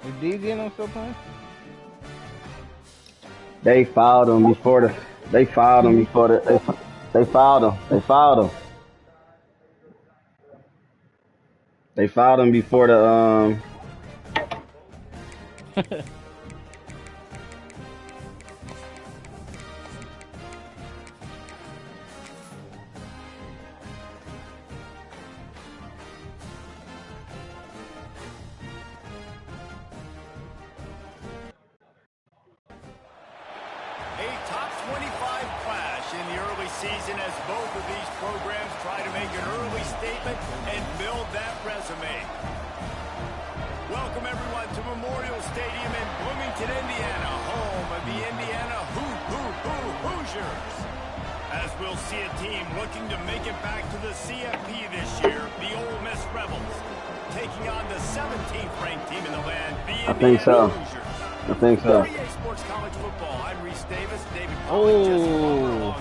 Is DZ and them still playing? They fouled him before the. They fouled him before the. They fouled him. They fouled him. They fouled him before the. I think so. I think so. Oh.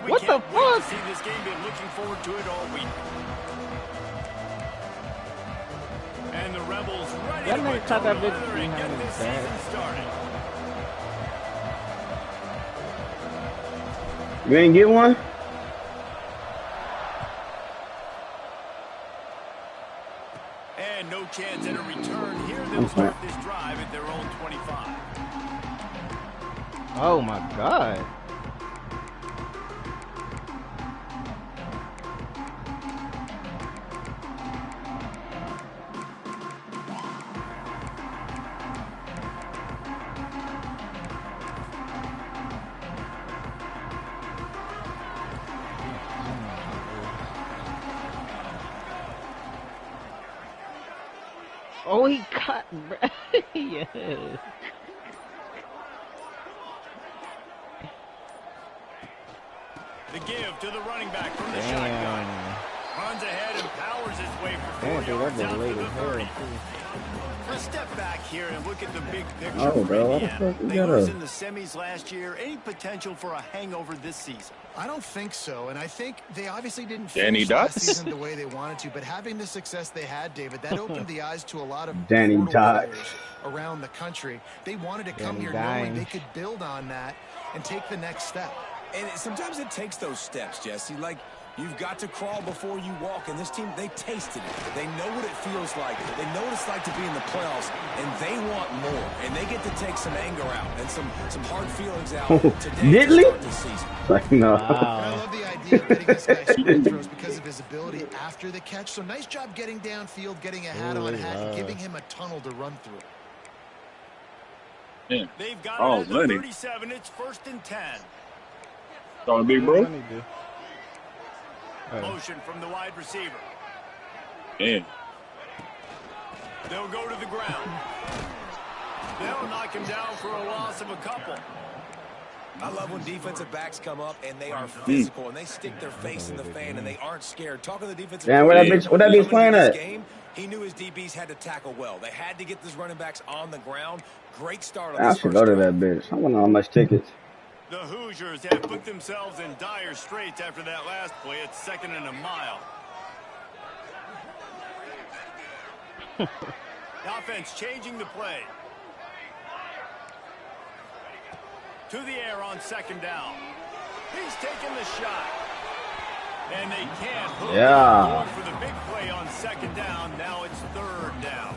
What the fuck? See this game, been looking forward to it all week. And the Rebels ready to put that bitch and get this season started. You ain't get one? And no chance at a return here. They'll start this drive at their own 25. Oh my God. Oh, he cut, bro. Yes. The give to the running back from the shotgun. Runs ahead and powers his way for 4 yards out to the 30. Let's step back here and look at the big picture. Oh, bro, what the fuck you They got was in the semis last year. Any potential for a hangover this season? I don't think so, and I think they obviously didn't finish last season the way they wanted to, but having the success they had, David, that opened the eyes to a lot of Danny players around the country. They wanted to come here knowing they could build on that and take the next step. And sometimes it takes those steps, Jesse. Like, you've got to crawl before you walk, and this team, they tasted it. They know what it feels like. They know what it's like to be in the playoffs, and they want more. And they get to take some anger out and some hard feelings out today to start this season. Like, no. Wow. And I love the idea of getting this guy sprint throws because of his ability after the catch. So nice job getting downfield, getting a hat on hat, and giving him a tunnel to run through. Yeah. They've got it at the 37. It's 1st and 10. Got a big bro. Motion from the wide receiver. Yeah. They'll go to the ground. They'll knock him down for a loss of a couple. I love when defensive backs come up and they are physical and they stick their face in the fan and they aren't scared. Talking to the defensive where that bitch playing at? Game, he knew his DBs had to tackle well. They had to get these running backs on the ground. Great start on this I should go to that bitch. I want to know how much tickets. The Hoosiers have put themselves in dire straits after that last play. It's 2nd and a mile. The offense changing the play. To the air on 2nd down. He's taking the shot. And they can't hook going for the big play on 2nd down. Now it's 3rd down.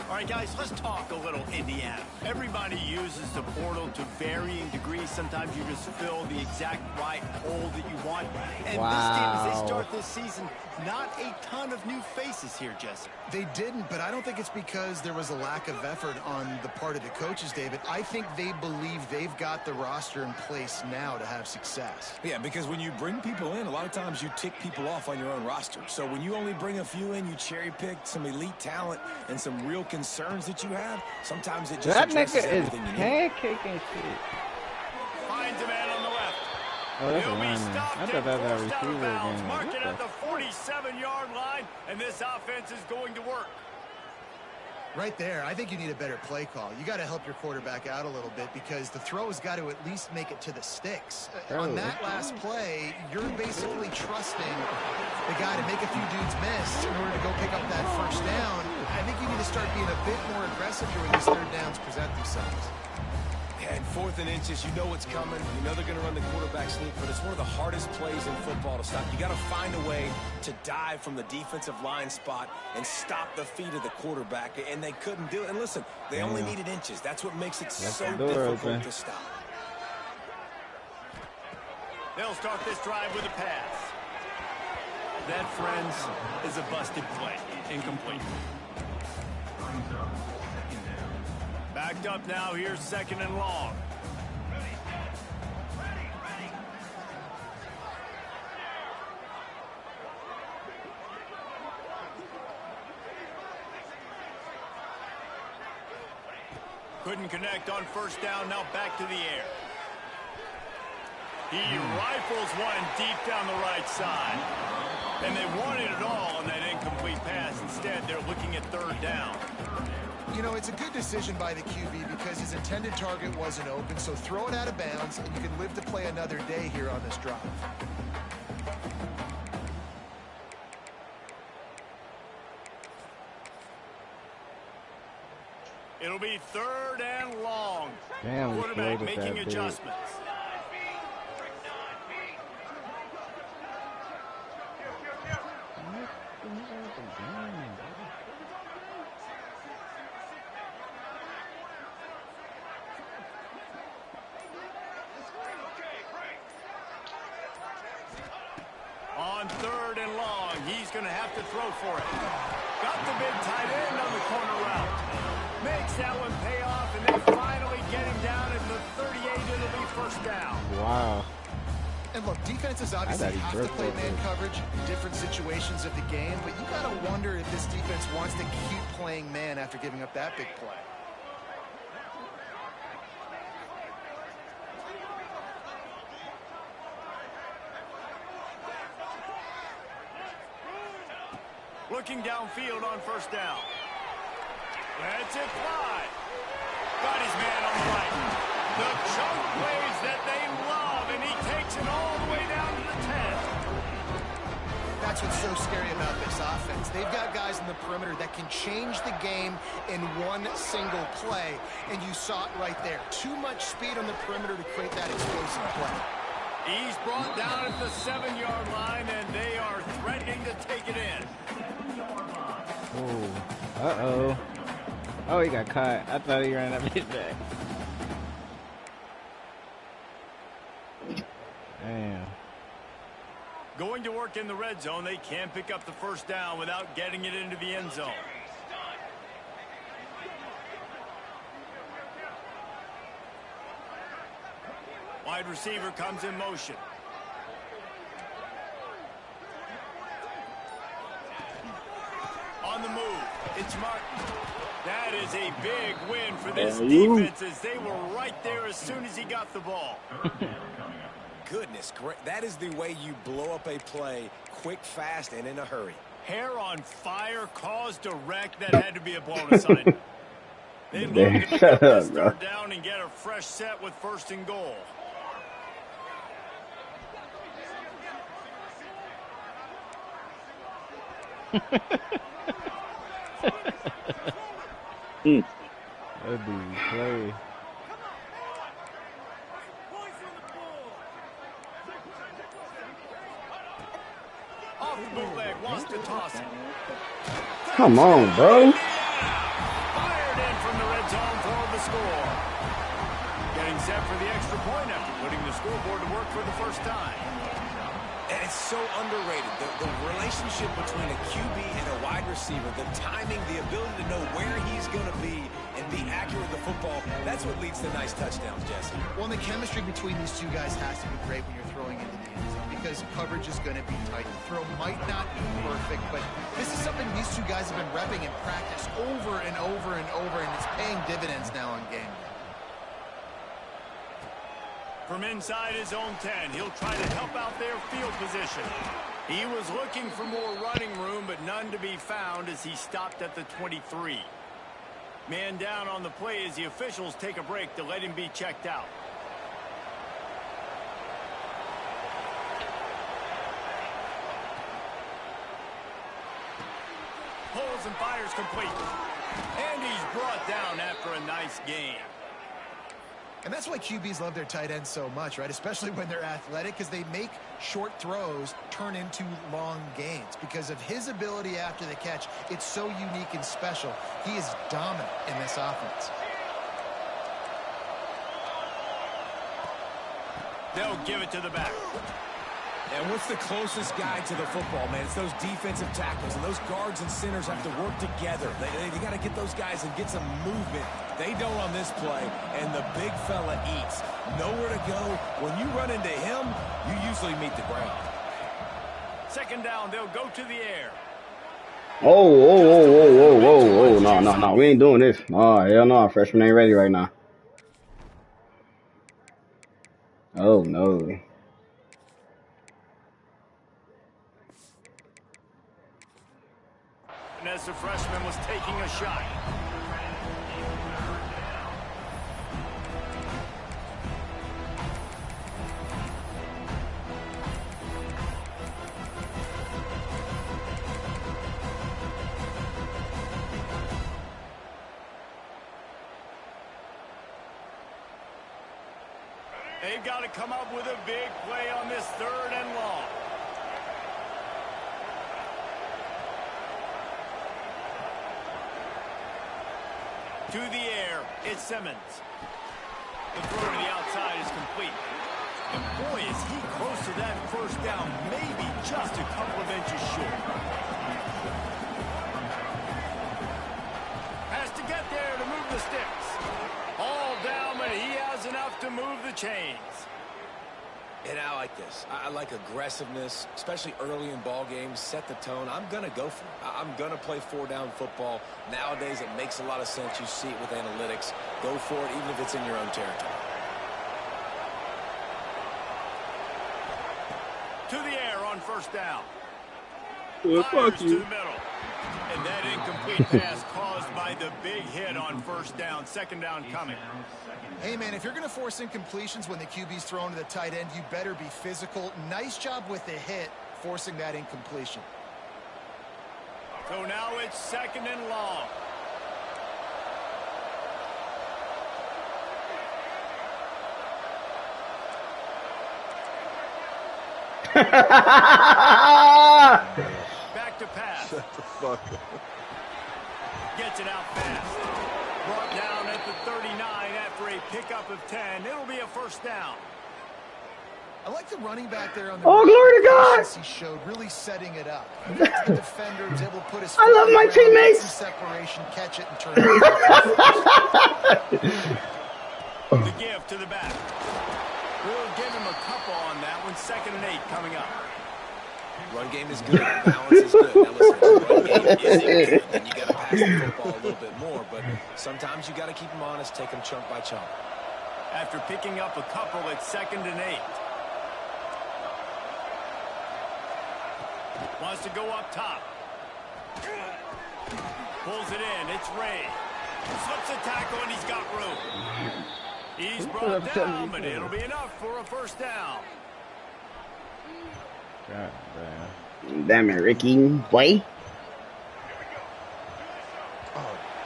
All right, guys, let's talk a little Indiana. Everybody uses the portal to varying degrees. Sometimes you just fill the exact right hole that you want. And this team, as they start this season, not a ton of new faces here, Jesse. They didn't, but I don't think it's because there was a lack of effort on the part of the coaches, David. I think they believe they've got the roster in place now to have success. Yeah, because when you bring people in, a lot of times you tick people off on your own roster. So when you only bring a few in, you cherry pick some elite talent and some real concerns that you have. Sometimes it just that nigga is pancaking shit. Finds a man on the left. Oh, that's a He'll be lineman. stopped I and thought that was a forced out of receiver bounds. again. Mark it What at the 47-yard line, and this offense is going to work. Right there, I think you need a better play call. You got to help your quarterback out a little bit because the throw has got to at least make it to the sticks. On that last play, you're basically trusting the guy to make a few dudes miss in order to go pick up that first down. I think you need to start being a bit more aggressive here when these third downs present themselves. And 4th and inches, you know what's coming. You know they're going to run the quarterback sneak, but it's one of the hardest plays in football to stop. You got to find a way to dive from the defensive line spot and stop the feet of the quarterback, and they couldn't do it. And listen, they only needed inches. That's what makes it so difficult to stop. They'll start this drive with a pass. That, friends, is a busted play. Incomplete. Backed up now. Here's 2nd and long. Couldn't connect on 1st down. Now back to the air. He rifles one deep down the right side. And they wanted it all on that incomplete pass. Instead, they're looking at 3rd down. You know, it's a good decision by the QB because his intended target wasn't open, so throw it out of bounds, and you can live to play another day here on this drive. It'll be 3rd and long. Damn, quarterback making adjustments. On 3rd and long, he's going to have to throw for it. Got the big tight end on the corner route. Makes that one pay off, and they finally get him down at the 38. It'll be 1st down. Wow. And look, defenses obviously have to play man coverage in different situations of the game, but you got to wonder if this defense wants to keep playing man after giving up that big play. Looking downfield on 1st down. That's it, Clyde. Got his man on the right. The chunk plays that they love, and he takes it all the way down to the 10. That's what's so scary about this offense. They've got guys in the perimeter that can change the game in one single play, and you saw it right there. Too much speed on the perimeter to create that explosive play. He's brought down at the 7-yard line, and they are threatening to take it in. Oh. Uh-oh. Oh, he got caught. I thought he ran up his back. Damn. Going to work in the red zone. They can't pick up the 1st down without getting it into the end zone. Wide receiver comes in motion. On the move, it's Martin. That is a big win for this defense as they were right there as soon as he got the ball. Goodness, great. That is the way you blow up a play quick, fast, and in a hurry. Hair on fire, cause direct. That had to be a bonus sign. They look to pick up this 3rd down and get a fresh set with 1st and goal. That dude play. Off the bootleg, wants to toss it. Come on, bro. Fired in from the red zone for the score. Getting set for the extra point after putting the scoreboard to work for the 1st time. And it's so underrated. The relationship between a QB and a wide receiver, the timing, the ability to know where he's going to be and be accurate with the football, that's what leads to nice touchdowns, Jesse. Well, the chemistry between these two guys has to be great when you're throwing into the end zone because coverage is going to be tight. The throw might not be perfect, but this is something these two guys have been repping in practice over and over and over, and it's paying dividends now on game day. From inside his own 10, he'll try to help out their field position. He was looking for more running room, but none to be found as he stopped at the 23. Man down on the play as the officials take a break to let him be checked out. Pulls and fires complete. And he's brought down after a nice gain. And that's why QBs love their tight ends so much, right? Especially when they're athletic, because they make short throws turn into long gains. Because of his ability after the catch, it's so unique and special. He is dominant in this offense. They'll give it to the back. And what's the closest guy to the football, man? It's those defensive tackles, and those guards and centers have to work together. They got to get those guys and get some movement. They don't on this play, and the big fella eats. Nowhere to go. When you run into him, you usually meet the ground. Second down, they'll go to the air. Oh, no. We ain't doing this. Oh, hell no. Freshman ain't ready right now. Oh, no. And as the freshman was taking a shot. They've got to come up with a big play on this 3rd and long. To the air, it's Simmons. The throw to the outside is complete. And boy, is he close to that first down, maybe just a couple of inches short. Has to get there to move the sticks. All down, but he has enough to move the chains. And I like this. I like aggressiveness, especially early in ball games. Set the tone. I'm going to go for it. I'm going to play 4-down football. Nowadays, it makes a lot of sense. You see it with analytics. Go for it, even if it's in your own territory. To the air on first down. Well, Fires fuck to you. the middle. And that incomplete pass caused by the big hit on first down. Second down coming. Hey, man, if you're going to force incompletions when the QB's thrown to the tight end, you better be physical. Nice job with the hit, forcing that incompletion. So now it's 2nd and long. Back to pass. Shut the fuck up. Gets it out fast. Brought down at the 39 after a pickup of 10. It'll be a first down. I like the running back there on the Oh, glory to God. he showed, really setting it up. The defender was able to put his I love my foot around, teammates. get some separation, catch it, and turn it. The give to the back. We'll give him a couple on that one. 2nd and 8 coming up. Run game is good. Balance is good. Now listen, if the run game isn't good, then you got to pass the football a little bit more. But sometimes you got to keep them honest, take them chunk by chunk. After picking up a couple at 2nd and 8. Wants to go up top. Pulls it in. It's Ray. Slips a tackle and he's got room. He's brought down, but it'll be enough for a first down. God damn. Damn it, Ricky, boy.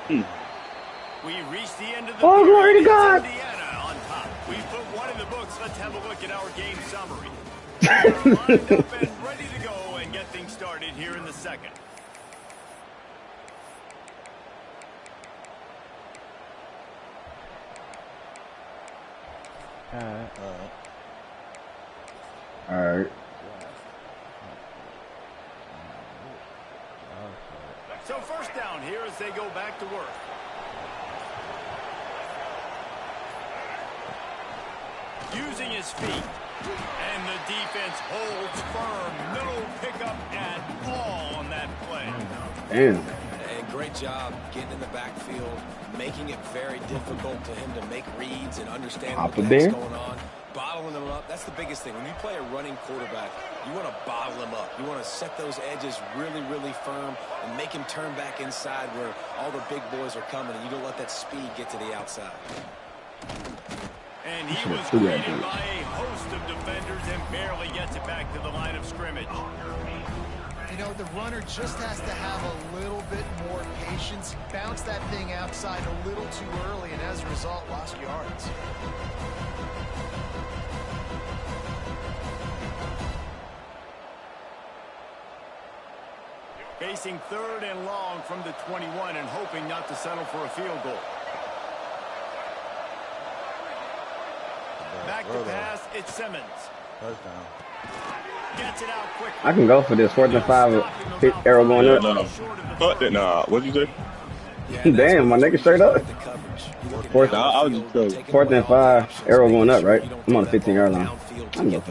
We reached the end of the Oh, glory to God. Indiana on top. We put one in the books. Let's have a look at our game summary. We are lined up and ready to go and get things started here in the 2nd. All right. So first down here as they go back to work. Using his feet. And the defense holds firm. No pickup at all on that play. Damn. And great job getting in the backfield, making it very difficult to him to make reads and understand Papa what the Bear? heck's going on. bottling them up. That's the biggest thing. When you play a running quarterback, you want to bottle him up. You want to set those edges really, really firm and make him turn back inside where all the big boys are coming, and you don't let that speed get to the outside. And he was greeted by a host of defenders and barely gets it back to the line of scrimmage. You know, the runner just has to have a little bit more patience. Bounce that thing outside a little too early, and as a result, lost yards. Facing 3rd and long from the 21 and hoping not to settle for a field goal. Back to pass, it's Simmons. Touchdown. Gets it out quickly. I can go for this 4th and 5. Hit arrow going up. No. Fuck that. Nah. What'd you say? Damn, my nigga straight up. 4th and 5. Arrow going up, right? I'm on the 15-yard line.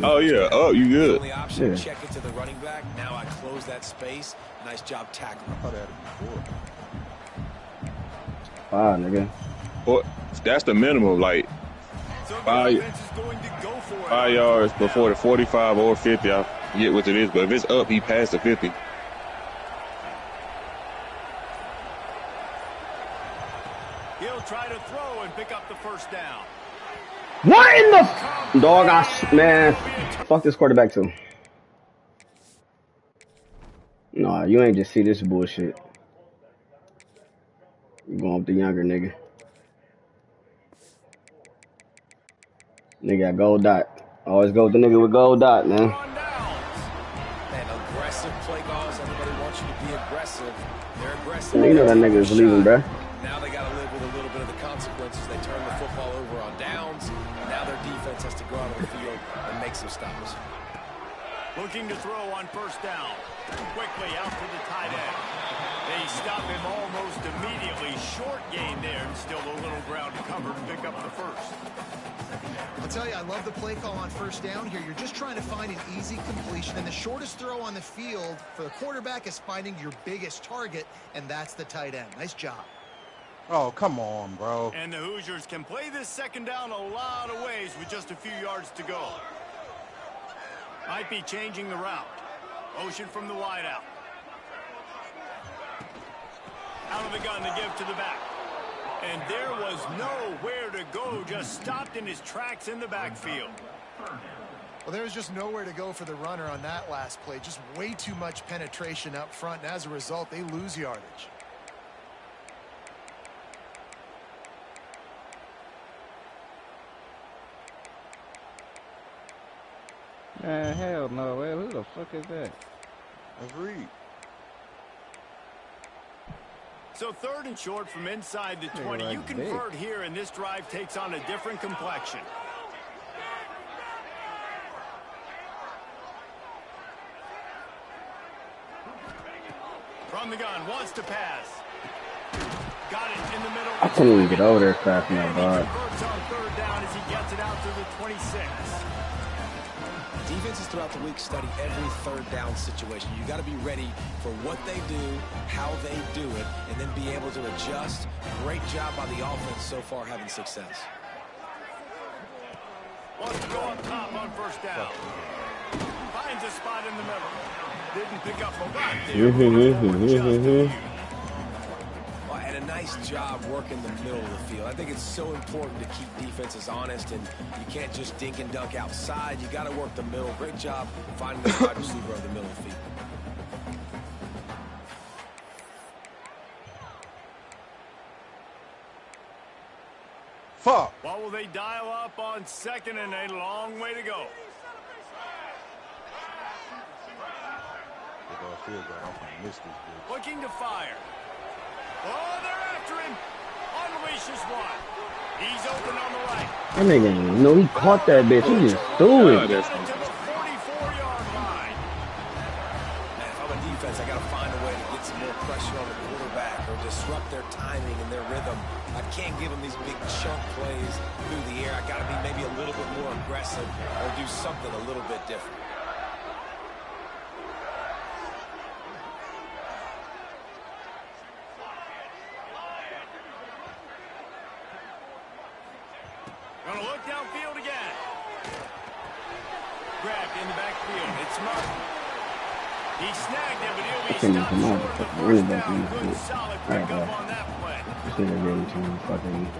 Oh yeah. Oh, you good? Yeah. Check it to the running back. Now I close that space. Nice job tackling. 5, nigga. Well, that's the minimum. Like 5 yards before the 45 or 50. I forget what it is, but if it's up, he passed the 50. He'll try to throw and pick up the first down. What in the dog? Man, fuck this quarterback too. Nah, you ain't just see this bullshit. You going with the younger nigga. Nigga got gold dot. Always go with the nigga with gold dot, man. And aggressive play calls. Everybody wants you to be aggressive. They're aggressive. You know that nigga is leaving, bruh. Now they got to live with a little bit of the consequences. They turn the football over on downs. Now their defense has to go out on the field and make some stops. Looking to throw on first down. Quickly out to the tight end. They stop him almost immediately. Short gain there, and still a little ground to cover to pick up the first. I'll tell you, I love the play call on first down here. You're just trying to find an easy completion, and the shortest throw on the field for the quarterback is finding your biggest target, and that's the tight end. Nice job. Oh, come on, bro. And the Hoosiers can play this second down a lot of ways with just a few yards to go. Might be changing the route. Motion from the wide out. Out of the gun to give to the back. And there was nowhere to go, just stopped in his tracks in the backfield. Well, there was just nowhere to go for the runner on that last play. Just way too much penetration up front, and as a result, they lose yardage. Man, hell no. Well, who the fuck is that? That's Reed. So 3rd and short from inside the 20. You convert here, and this drive takes on a different complexion. From the gun, wants to pass. Got it in the middle. I couldn't even get over there fast enough, dog. Converts on 3rd down as he gets it out to the 26. Defenses throughout the week study every 3rd down situation. You got to be ready for what they do, how they do it, and then be able to adjust. Great job by the offense so far having success. Wants to go up top on first down. Finds a spot in the middle. Didn't pick up a lot there. And a nice job working the middle of the field. I think it's so important to keep defenses honest, and you can't just dink and dunk outside. You got to work the middle. Great job finding the wide receiver on the middle of the field. Fuck. What will they dial up on 2nd and a long way to go? Looking to fire. Oh, they're after him. Unleashes one. He's open on the right. That nigga, you know, he caught that bitch. He just threw it. Got it to the 44-yard line. Man, if I'm a defense, I got to find a way to get some more pressure on the quarterback or disrupt their timing and their rhythm. I can't give them these big chunk plays through the air. I got to be maybe a little bit more aggressive or do something a little bit different. Gonna look downfield again. grabbed in the backfield. It's Murray. He snagged him, but he'll be stopped short of the first down. Good, solid pickup on that play.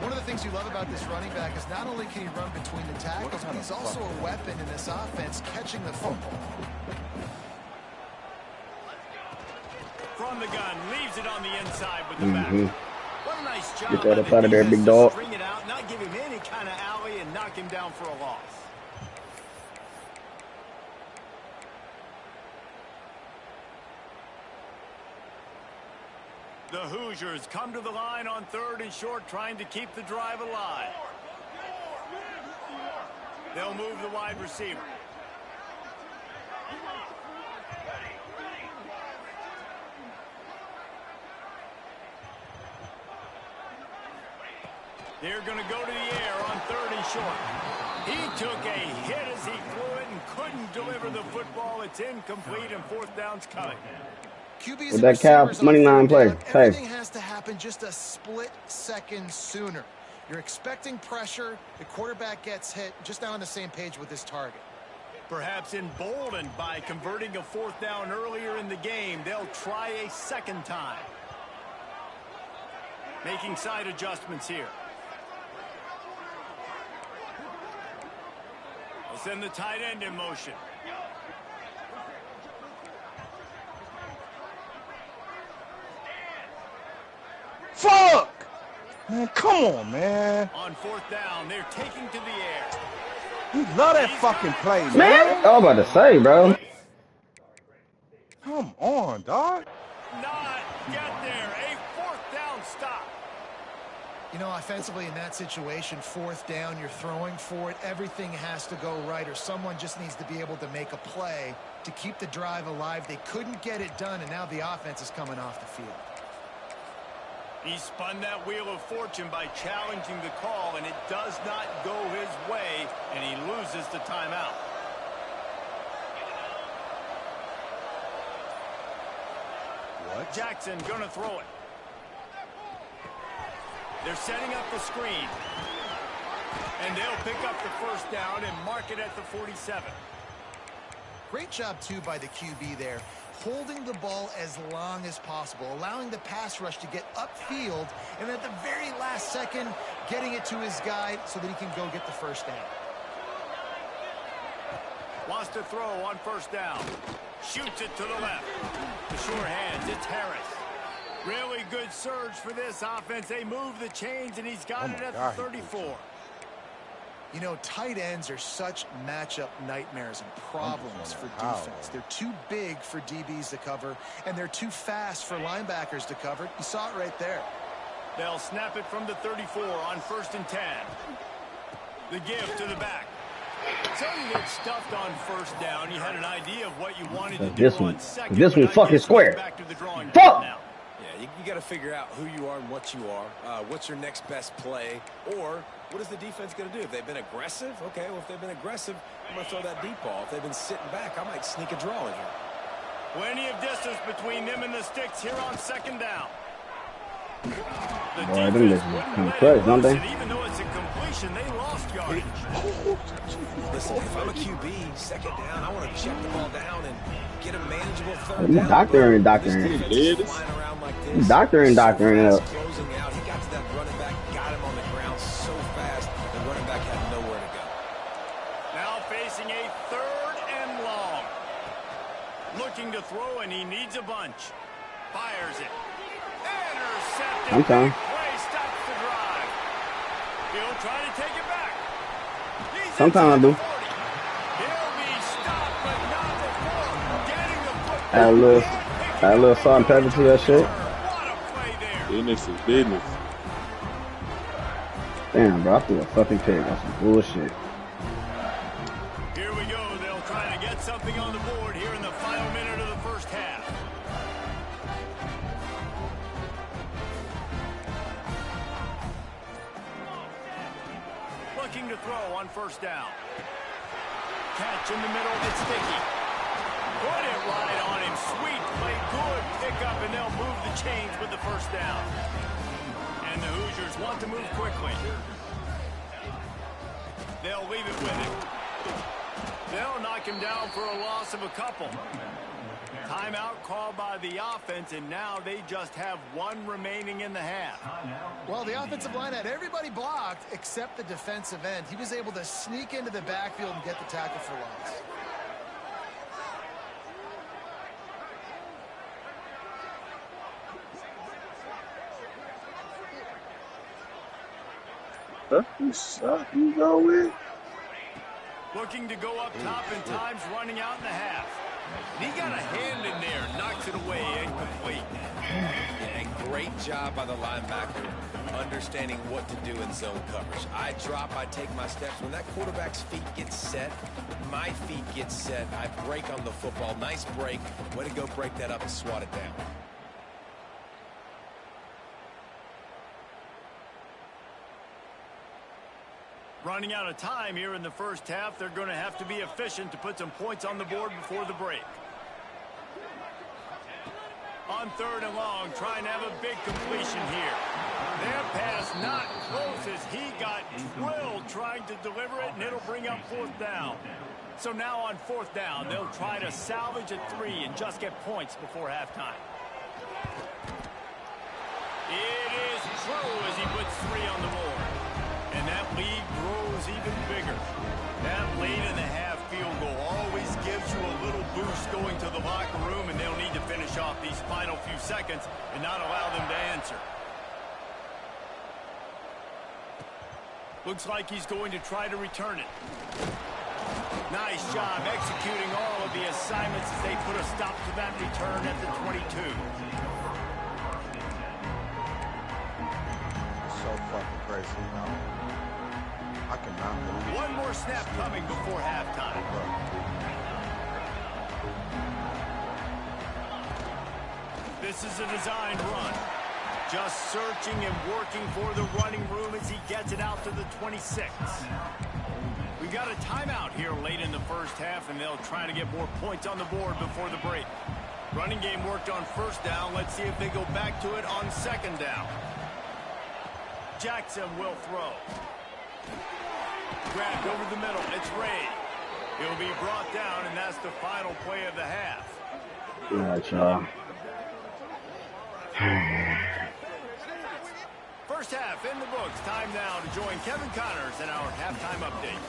One of the things you love about this running back is not only can he run between the tackles, but he's also a weapon in this offense, catching the football. From the gun, leaves it on the inside with the back. What a nice job. Get that up out of there, big dog. String it out, not give him any kind of alley, and knock him down for a loss. The Hoosiers come to the line on 3rd and short, trying to keep the drive alive. They'll move the wide receiver. They're going to go to the air on 3rd and short. He took a hit as he threw it and couldn't deliver the football. It's incomplete, and 4th down's coming. QBs with that Cal money line play. Everything has to happen just a split second sooner. You're expecting pressure. The quarterback gets hit. Just now on the same page with this target. Perhaps emboldened by converting a 4th down earlier in the game, they'll try a second time. Making side adjustments here. They'll send the tight end in motion. Fuck! Man, come on, man. On 4th down, they're taking to the air. You love that fucking play, Man, I was about to say, bro. Come on, dog. Not get there. A 4th down stop. You know, offensively in that situation, 4th down, you're throwing for it. Everything has to go right, or someone just needs to be able to make a play to keep the drive alive. They couldn't get it done, and now the offense is coming off the field. He spun that wheel of fortune by challenging the call, and it does not go his way, and he loses the timeout. What? Jackson gonna throw it. They're setting up the screen. And they'll pick up the 1st down and mark it at the 47. Great job, too, by the QB there. Holding the ball as long as possible, allowing the pass rush to get upfield, and at the very last second, getting it to his guy so that he can go get the 1st down. Wants to throw on 1st down. Shoots it to the left. The sure hands, it's Harris. Really good surge for this offense. They move the chains, and he's got it at the 34. You know, tight ends are such matchup nightmares and problems for defense. They're too big for DBs to cover, and they're too fast for linebackers to cover. You saw it right there. They'll snap it from the 34 on 1st and 10. The give to the back. So you get stuffed on 1st down. You had an idea of what you wanted to do on 2nd. This one fucking square. Back to the drawing board Fuck! now. Yeah, you got to figure out who you are and what you are. What's your next best play? Or what is the defense going to do? If they've been aggressive, okay, well, if they've been aggressive, I'm going to throw that deep ball. If they've been sitting back, I might sneak a draw in here. Plenty of distance between them and the sticks here on 2nd down. The Boy, them niggas come close, don't they? Even though it's a completion, they lost yardage. Listen, if I'm a QB, 2nd down, I want to check the ball down and get a manageable 3rd You down. doctoring it up. Doctoring it up. Closing out. He got to that running back, got him on the ground so fast, the running back had nowhere to go. Now facing a 3rd and long. Looking to throw, and he needs a bunch. Fires it. Intercepted. Sometimes. Play stops the drive. He'll try to take it back. Sometimes I do. He'll be stopped, but not before getting the football. Add a little salt and pepper to that shit. What a play there. Business is business. Damn, bro, I threw a fucking pick. That's some bullshit. Here we go. They'll try to get something on the board here in the final minute of the 1st half. Looking to throw on 1st down. Catch in the middle, it's sticky. Put it right on him. Sweet play, good pickup, and they'll move the chains with the 1st down. And the Hoosiers want to move quickly. They'll leave it with him. They'll knock him down for a loss of a couple. Timeout called by the offense, and now they just have one remaining in the half. Well, the offensive line had everybody blocked except the defensive end. He was able to sneak into the backfield and get the tackle for loss. You go with? Looking to go up top, and time's running out in the half. He got a hand in there, knocks it away, incomplete. And great job by the linebacker understanding what to do in zone coverage. I drop, I take my steps. When that quarterback's feet get set, my feet get set. I break on the football. Nice break. Way to go break that up and swat it down. Running out of time here in the first half. They're going to have to be efficient to put some points on the board before the break. On 3rd and long, trying to have a big completion here. Their pass not close as he got drilled trying to deliver it, and it'll bring up 4th down. So now on 4th down, they'll try to salvage a 3 and just get points before halftime. It is true as he puts 3 on the board. And that lead grows even bigger. That late in the half field goal always gives you a little boost going to the locker room, and they'll need to finish off these final few seconds and not allow them to answer. Looks like he's going to try to return it. Nice job executing all of the assignments as they put a stop to that return at the 22. So fucking crazy, you know? I cannot believe it. One more snap coming before halftime. This is a designed run. Just searching and working for the running room as he gets it out to the 26. We got a timeout here late in the first half, and they'll try to get more points on the board before the break. Running game worked on 1st down. Let's see if they go back to it on 2nd down. Jackson will throw. Grabbed over the middle. It's Ray. He'll be brought down, and that's the final play of the half. Gotcha. First half in the books. Time now to join Kevin Connors in our halftime update.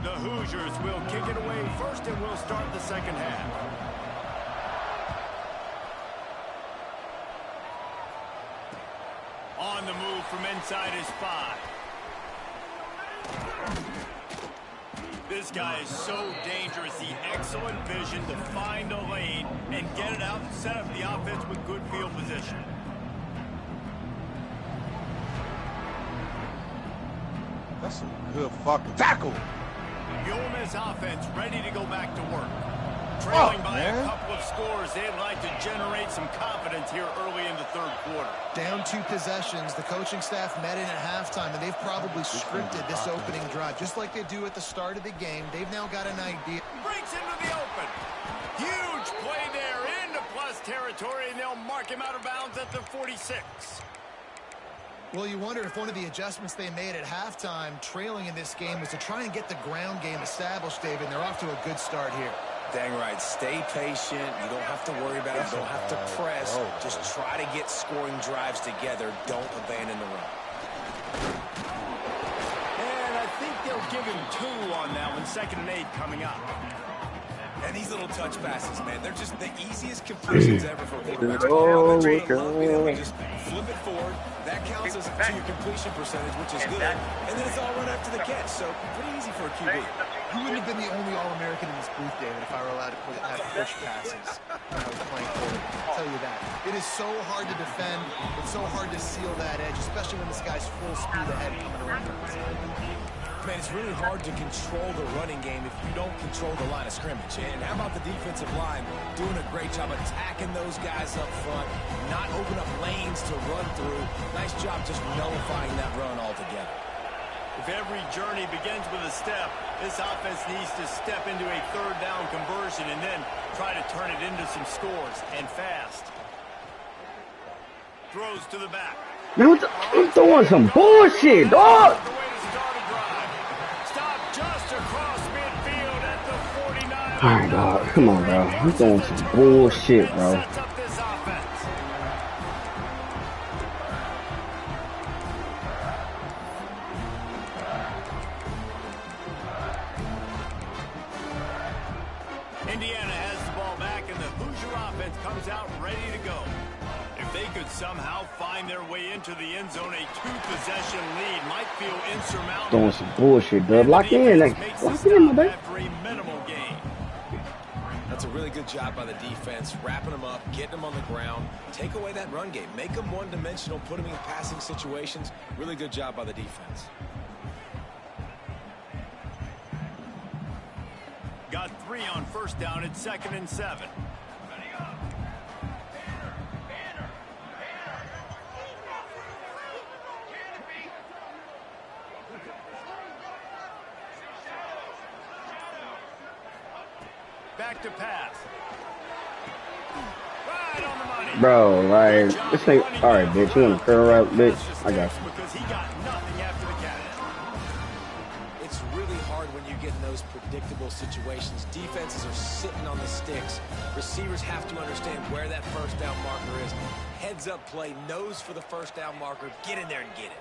The Hoosiers will kick it away first, and we'll start the second half. On the move from inside his 5. This guy is so dangerous. The excellent vision to find a lane and get it out and set up the offense with good field position. That's a good fucking tackle. The Ole Miss offense ready to go back to work. Trailing by a couple of scores, they'd like to generate some confidence here early in the 3rd quarter. Down 2 possessions, the coaching staff met in at halftime, and they've probably scripted this opening drive. Just like they do at the start of the game, they've now got an idea. Breaks into the open. Huge play there into plus territory, and they'll mark him out of bounds at the 46. Well, you wonder if one of the adjustments they made at halftime, trailing in this game, was to try and get the ground game established, David, and they're off to a good start here. Dang right. Stay patient. You don't have to worry about it. You don't have to press. Just try to get scoring drives together. Don't abandon the run. And I think they'll give him 2 on that one. 2nd and 8 coming up. And these little touch passes, man, they're just the easiest completions ever for quarterbacks. Just flip it forward. That counts as to your completion percentage, which is good. And then it's all run after the catch. So pretty easy for a QB. You wouldn't have been the only All-American in this booth, David, if I were allowed to have push passes when I was playing quarterback. I'll tell you that. It is so hard to defend. It's so hard to seal that edge, especially when this guy's full speed ahead coming around. Man, it's really hard to control the running game if you don't control the line of scrimmage. And how about the defensive line doing a great job attacking those guys up front, not open up lanes to run through. Nice job just nullifying that run altogether. If every journey begins with a step, this offense needs to step into a 3rd down conversion and then try to turn it into some scores, and fast. Throws to the back. Man, I'm throwing some bullshit, dog. Alright, dog. Come on, bro. I'm throwing some bullshit, bro. Indiana has the ball back, and the Hoosier offense comes out ready to go. If they could somehow find their way into the end zone, a two-possession lead might feel insurmountable. Throwing some bullshit, dub. Lock in, lock in, my baby. After a minimal gain. That's a really good job by the defense, wrapping them up, getting them on the ground. Take away that run game. Make them one-dimensional, put them in passing situations. Really good job by the defense. Got 3 on first down at 2nd and 7. Back to pass. Right on the money. Bro, like, this ain't. Alright, bitch. You want to curl out, bitch? I got you. Because he got nothing after the catch. It's really hard when you get in those predictable situations. Defenses are sitting on the sticks. Receivers have to understand where that first down marker is. Heads up play, nose for the first down marker. Get in there and get it.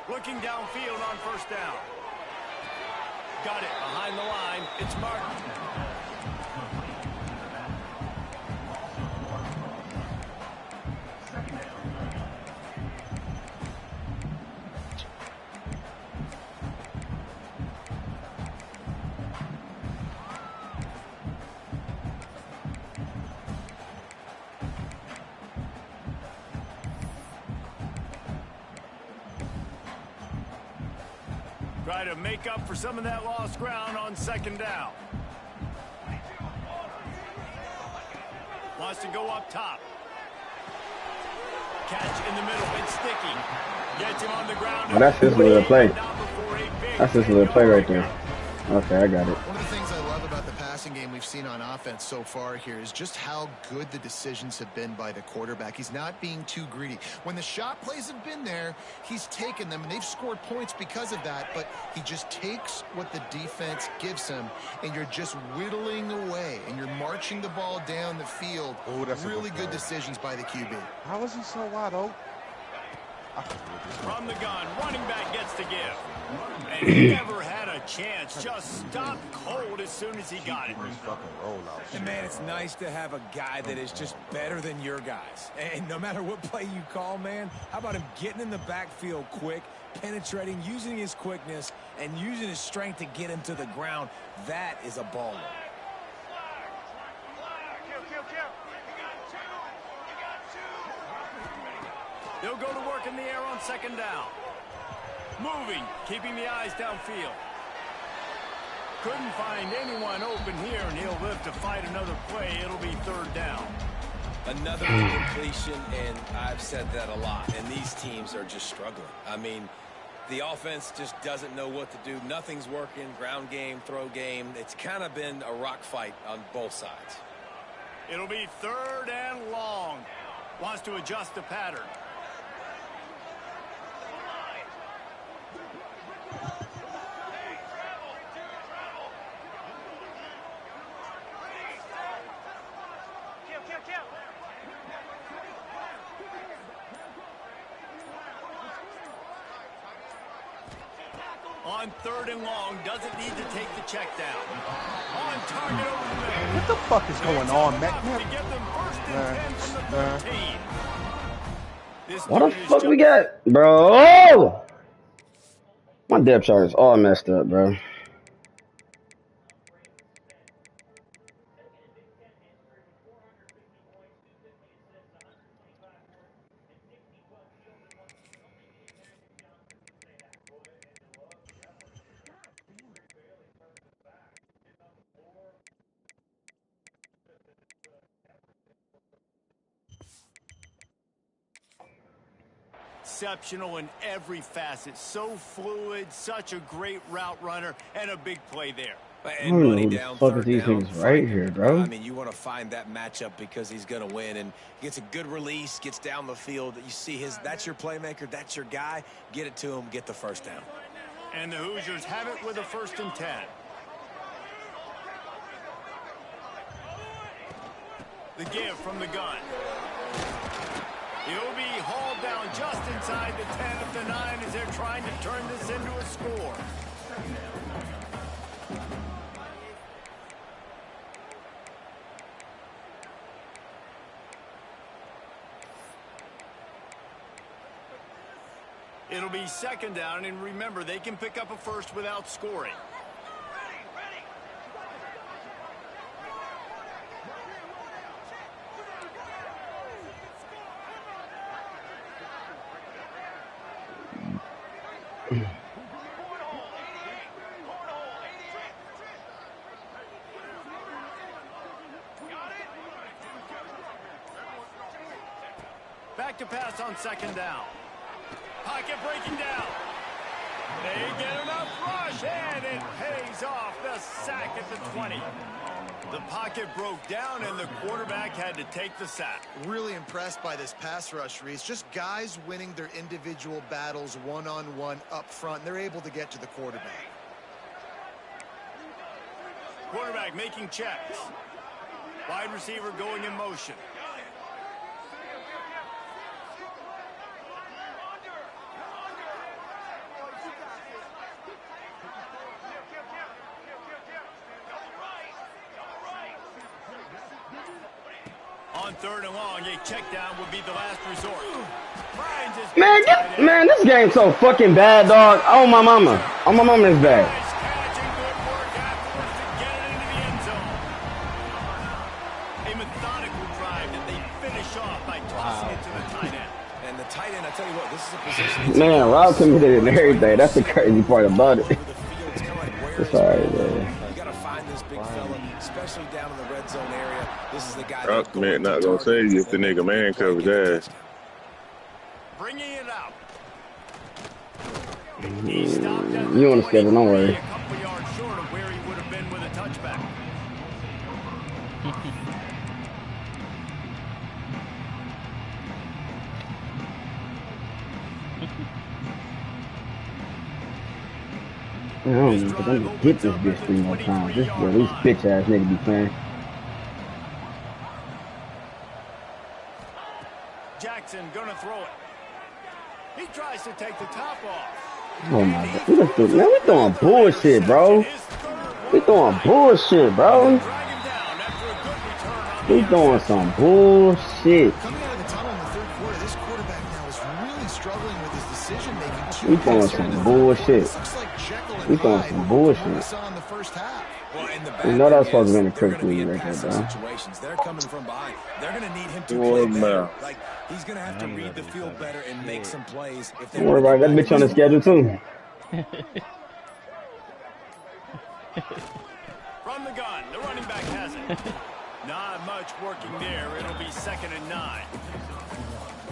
Looking downfield on first down. Got it behind the line. It's Martin. Try to make up for some of that lost ground on second down. Wants to go up top. Catch in the middle. It's sticky. Gets him on the ground. Oh, that's his little play. That's his little play right there. Okay, I got it. One of the things I love about the passing game we've seen on offense so far here is just how good the decisions have been by the quarterback. He's not being too greedy. When the shot plays have been there, he's taken them, and they've scored points because of that, but he just takes what the defense gives him, and you're just whittling away, and you're marching the ball down the field. Oh, that's really good decisions by the QB. How is he so wide open? From the gun, running back gets the give. And he never had a chance. Just stopped cold as soon as he got it. And man, it's nice to have a guy that is just better than your guys. And no matter what play you call, man, how about him getting in the backfield quick, penetrating, using his quickness, and using his strength to get him to the ground? That is a baller. They'll go to work in the air on second down. Moving, keeping the eyes downfield. Couldn't find anyone open here, and he'll live to fight another play. It'll be third down. Another incompletion, and I've said that a lot, and these teams are just struggling. I mean, the offense just doesn't know what to do. Nothing's working, ground game, throw game. It's kind of been a rock fight on both sides. It'll be third and long. Wants to adjust the pattern. On third and long, doesn't need to take the check down. On target over the middle. What the fuck is going on, man? To give them first and 10 from the 13. What the fuck we got? Bro! Oh! My depth chart is all messed up, bro. exceptional in every facet. So fluid, such a great route runner, and a big play there. And money down, third down, right here, bro. I mean, you want to find that matchup because he's going to win, and gets a good release, gets down the field. You see that's your playmaker, that's your guy. Get it to him, get the first down. And the Hoosiers have it with a 1st and 10. The give from the gun. He'll be hauled down just inside the 10 at the 9 as they're trying to turn this into a score. It'll be 2nd down, and remember, they can pick up a first without scoring. Back to pass on 2nd down. Pocket breaking down. They get enough rush, and it pays off. The sack at the 20. The pocket broke down, and the quarterback had to take the sack. Really impressed by this pass rush, Reese. Just guys winning their individual battles one-on-one up front. They're able to get to the quarterback. Quarterback making checks. Wide receiver going in motion. On 3rd and long, a check down would be the last resort. Man, this game's so fucking bad, dog. Oh, my mama. Oh, my mama is bad. Nice catch and good work afterwards to get it into the end zone. A methodical drive that they finish off by tossing it to the tight end. And the tight end, I tell you what, this is a position. Man, Rob committed and everything. That's the crazy part about it. It's all right, man. You got to find this big fella, especially down in the red zone area. This is the guy that's man not gonna say you if the nigga man covers ass. Bringing it out. You on the schedule, don't worry. A couple yards short of where he would have been with a touchback. I don't even think I'm gonna get this bitch 3 more times. This is where these bitch ass niggas be playing. Jackson gonna throw it. He tries to take the top off. Oh my god. Man, we throwing bullshit, bro. We throwing bullshit, bro. We throwing some bullshit. Coming out of the tunnel in the 3rd quarter, this quarterback now is really struggling with his decision making. We throwing some bullshit. We throwing some bullshit. You know that's supposed to be in the trick league right there, bro. They're coming from behind. They're going to need him to play better. Like, he's going to have to read the field better and make some plays. Don't worry about that bitch on the schedule, too. From the gun, the running back has it. Not much working there. It'll be 2nd and 9.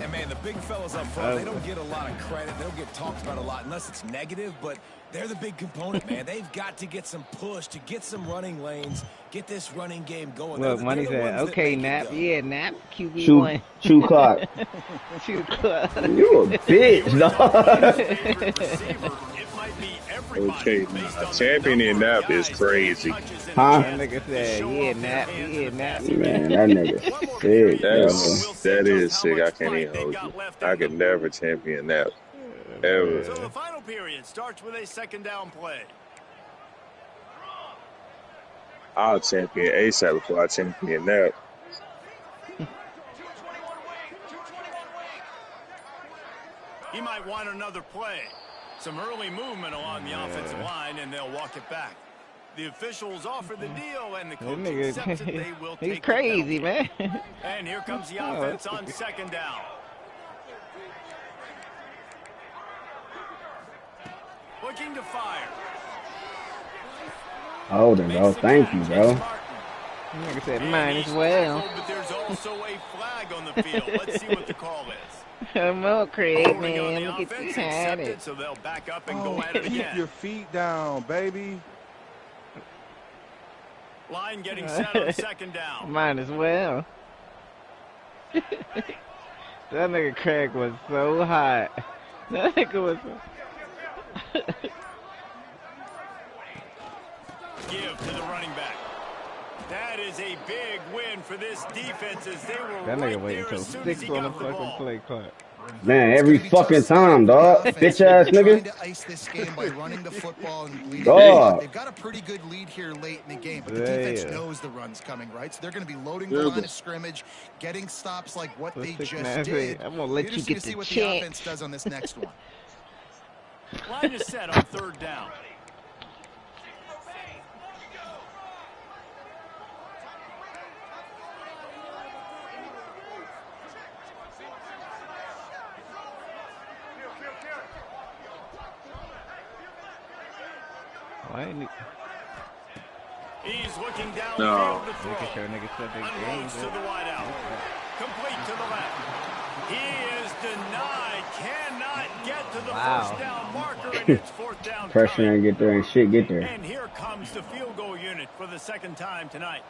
And, man, the big fellas up front, they don't get a lot of credit. They don't get talked about a lot unless it's negative, but they're the big component, man. They've got to get some push, to get some running lanes, get this running game going. Look, Money said, okay, Nap. Yeah, Nap, QB1. Chew clock. Chew clock. You a bitch, dog. Okay, a champion in Nap is crazy. Huh? That nigga said, yeah, Nap. Yeah, Nap. Man, that nigga's sick, that is sick. I can't even hold you. I could never champion Nap. Ever. So the final period starts with a 2nd down play. I'll champion ASAP before I champion Nap. He might want another play. Some early movement along the offensive line, and they'll walk it back. The officials offer the deal, and the coach accepts it. They will take He's crazy, man. And here comes the offense on 2nd down. Looking to fire. Hold it, bro. Thank you, bro. Like I said, mine as well. But there's also a flag on the field. Let's see what the call is. Come on, Craig, man. Look Look at you had it. So they'll back up and go at it again. Keep your feet down, baby. Line getting set on second down. Mine as well. That nigga Craig was so hot. That nigga was so... Give to the running back. That is a big win for this defense as they were that nigga right waiting there till as soon 6 as he on the got the fucking ball. play clock. Man, every fucking time, dog. Bitch ass Trying nigga. to ice this game by running the football and leading. Dog. They've got a pretty good lead here late in the game, but the defense knows the run's coming, right? So they're going to be loading the line of scrimmage, getting stops like what they just did. I'm gonna let you get see the what the chance. offense does on this next one. Line is set on third down. Why ain't he... He's looking down No. field to throw. Making sure niggas said they Unloads to the wideout. Complete to the left. He is denied. Cannot get to the first down marker, and it's fourth down. Pressure and get there and shit get there. And here comes the field goal unit for the second time tonight.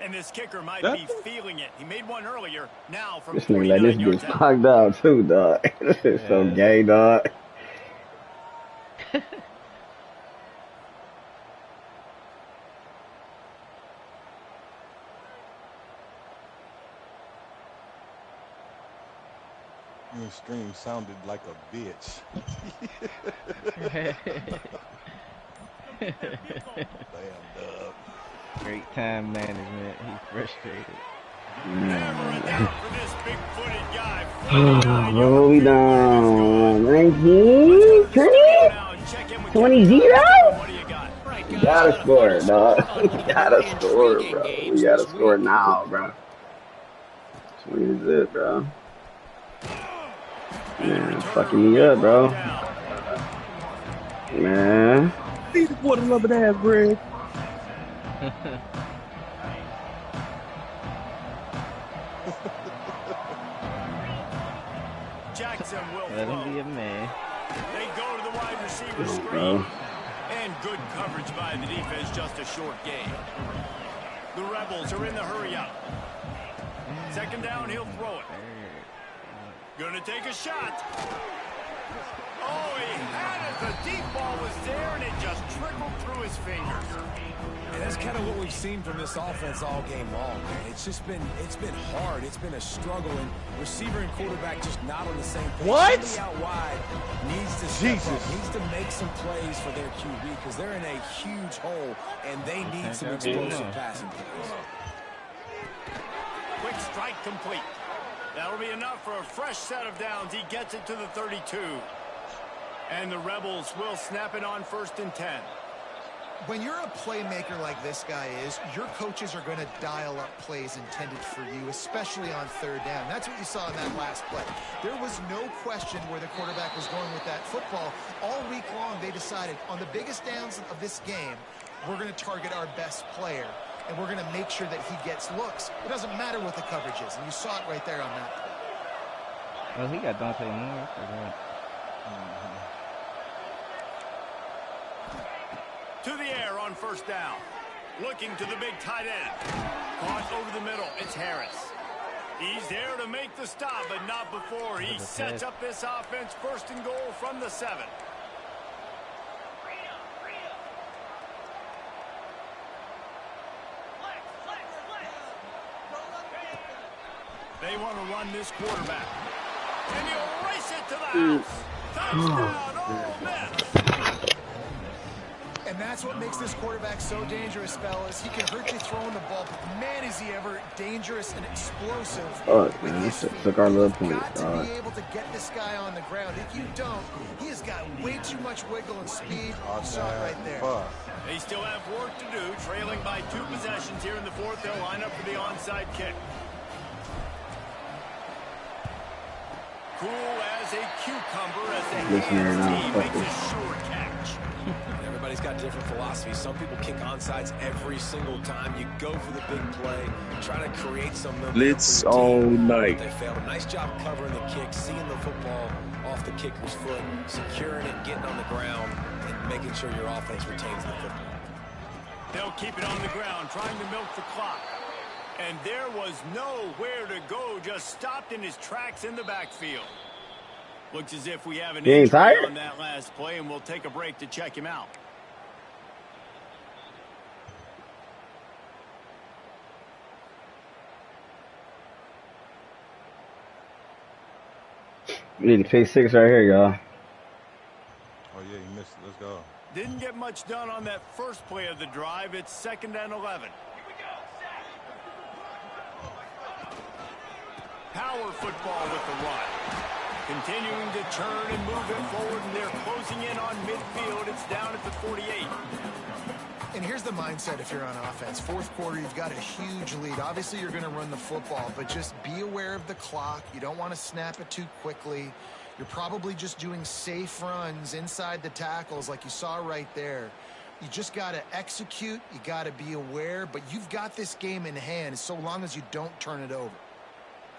And this kicker might be feeling it. He made one earlier. Now from This nigga let this 49 yards bitch out. knocked out too, dog. This is so gay, dog. Your stream sounded like a bitch. Damn, dub. Great time management. He's frustrated. Never a doubt for this big-footed guy. Roll me down. 19, 20, 20 0. You gotta score, dog. You gotta score, bro. You gotta score now, bro. 20 is it, bro. Man, fucking me up, bro. Man. These water loving ass bread. Jackson will Let him throw. be a man. They go to the wide receiver screen. And good coverage by the defense, just a short gain. The Rebels are in the hurry up. Second down, he'll throw it. Gonna take a shot. Oh, he had it. The deep ball was there, and it just trickled through his fingers. And that's kind of what we've seen from this offense all game long, man. It's been hard. It's been a struggle, and receiver and quarterback just not on the same page. What? Somebody out wide needs to step up, needs to make some plays for their QB because they're in a huge hole, and they need some explosive passing plays. Quick strike complete. That'll be enough for a fresh set of downs. He gets it to the 32. And the Rebels will snap it on 1st and 10. When you're a playmaker like this guy is, your coaches are going to dial up plays intended for you, especially on third down. That's what you saw in that last play. There was no question where the quarterback was going with that football. All week long, they decided on the biggest downs of this game, we're going to target our best player, and we're going to make sure that he gets looks. It doesn't matter what the coverage is, and you saw it right there on that play. Well, he got Dante Moore for that. To the air on 1st down. Looking to the big tight end. Caught over the middle. It's Harris. He's there to make the stop, but not before he sets up this offense. 1st and goal from the 7. They want to run this quarterback. And he'll race it to the house. Touchdown, Ole Miss. And that's what makes this quarterback so dangerous, fellas. He can hurt you throwing the ball, but man, is he ever dangerous and explosive. Oh, man, took our little point. You've got to be able to get this guy on the ground. If you don't, he has got way too much wiggle and speed. You saw it right there. They still have work to do, trailing by 2 possessions here in the 4th. They'll line up for the onside kick. Cool as a cucumber as the team makes a sure catch. everybody's got different philosophies. Some people kick onside every single time. You go for the big play, try to create some momentum Blitz for your all team. night. They failed. A nice job covering the kick, seeing the football off the kicker's foot, securing it, getting on the ground, and making sure your offense retains the football. They'll keep it on the ground, trying to milk the clock. And there was nowhere to go, just stopped in his tracks in the backfield. Looks as if we have an injury on that last play, and we'll take a break to check him out. We need to pick 6 right here, y'all. Oh, yeah, you missed it. Let's go. Didn't get much done on that first play of the drive. It's 2nd and 11. Power football with the run. Continuing to turn and move it forward, and they're closing in on midfield. It's down at the 48. And here's the mindset if you're on offense. Fourth quarter, you've got a huge lead. Obviously, you're going to run the football, but just be aware of the clock. You don't want to snap it too quickly. You're probably just doing safe runs inside the tackles like you saw right there. You just got to execute. You got to be aware, but you've got this game in hand so long as you don't turn it over.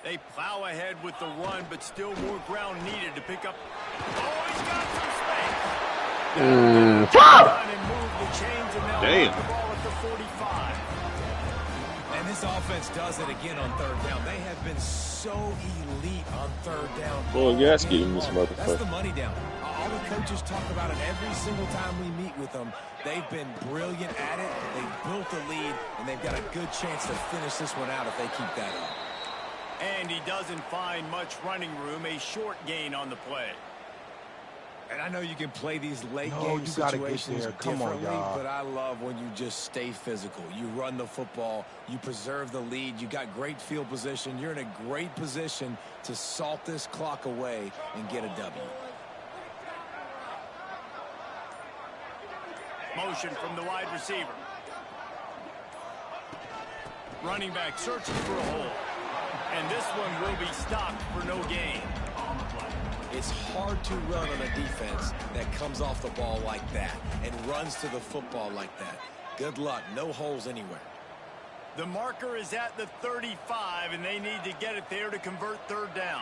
They plow ahead with the run, but still more ground needed to pick up. Oh, he's got some space. And move the chains, and they'll Damn. the ball at the 45. And this offense does it again on 3rd down. They have been so elite on 3rd down. Boy, gas getting this That's motherfucker. the money down. All the coaches talk about it every single time we meet with them. They've been brilliant at it. They've built the lead, and they've got a good chance to finish this one out if they keep that up. And he doesn't find much running room. A short gain on the play. And I know you can play these late No, game you gotta get situations there. Come on, differently, y'all. but I love when you just stay physical. You run the football, you preserve the lead, you got great field position. You're in a great position to salt this clock away and get a W. Motion from the wide receiver. Running back searching for a hole. And this one will be stopped for no gain. It's hard to run on a defense that comes off the ball like that and runs to the football like that. Good luck. No holes anywhere. The marker is at the 35, and they need to get it there to convert 3rd down.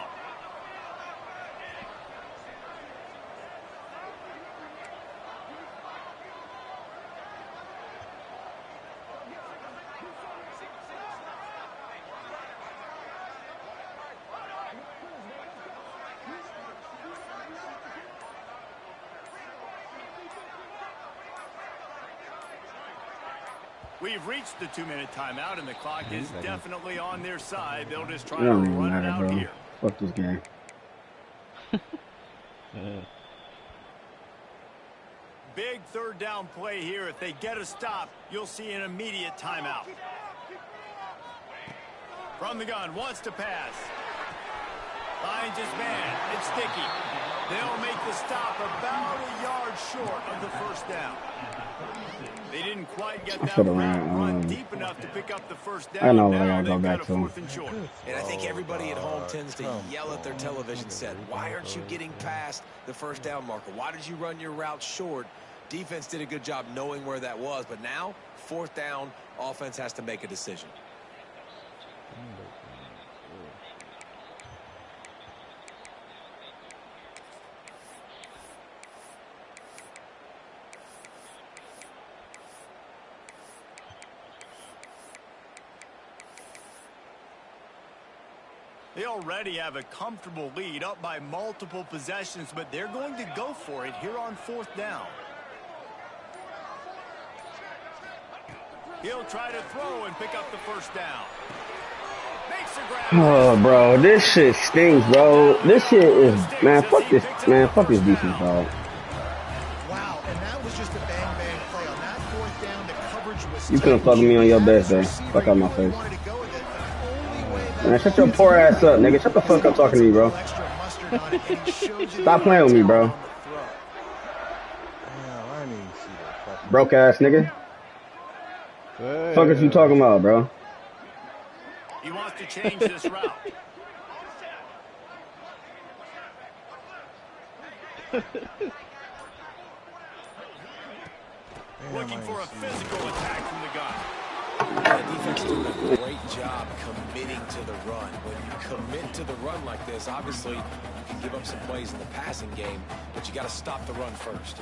We've reached the 2-minute timeout, and the clock is definitely on their side. They'll just try to run it out here. Fuck this game. Big 3rd down play here. If they get a stop, you'll see an immediate timeout. From the gun, wants to pass. Finds his man. It's sticky. They'll make the stop about a yard short of the 1st down. They didn't quite get that run deep enough to pick up the 1st down. I know what I Now gotta go they've back got a to. 4th and short. And I think everybody at home tends to yell at their television set. Why aren't you getting past the 1st down marker? Why did you run your route short? Defense did a good job knowing where that was. But now, 4th down, offense has to make a decision. They already have a comfortable lead, up by multiple possessions, but they're going to go for it here on 4th down. He'll try to throw and pick up the 1st down. Makes a grab. Oh, bro, this shit stinks, bro. This shit is, man, fuck this defense, dog. Wow, and that was just a bang-bang play. On that 4th down, the coverage was You couldn't fuck with me on your best day. Fuck out my face. Man, shut your poor ass up, nigga. Shut the fuck up talking to me, bro. Stop playing with me, bro. Damn, I didn't even see that fucking. Broke ass nigga. Fuck is you talking about, bro? He wants to change this route. Looking for a physical attack from the gun. The defense doing a great job committing to the run. When you commit to the run like this, obviously you can give up some plays in the passing game, but you got to stop the run first.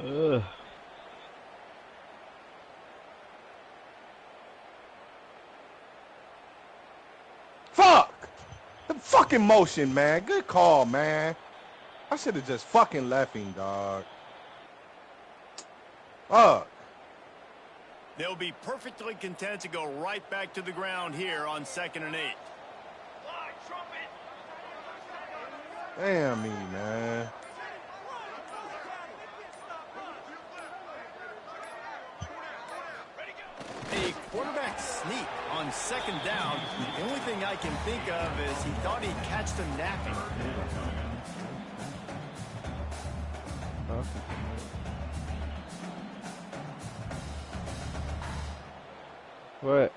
Ugh. Fuck! The fucking motion, man. Good call, man. I should have just fucking left him, dog. Fuck. They'll be perfectly content to go right back to the ground here on 2nd and 8. Damn me, man. A quarterback sneak on 2nd down. The only thing I can think of is he thought he'd catch them napping. What?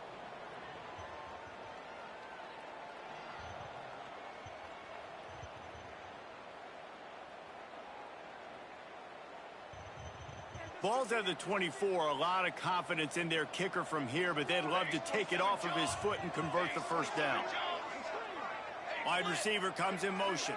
Ball's at the 24. A lot of confidence in their kicker from here, but they'd love to take it off of his foot and convert the first down. Wide receiver comes in motion.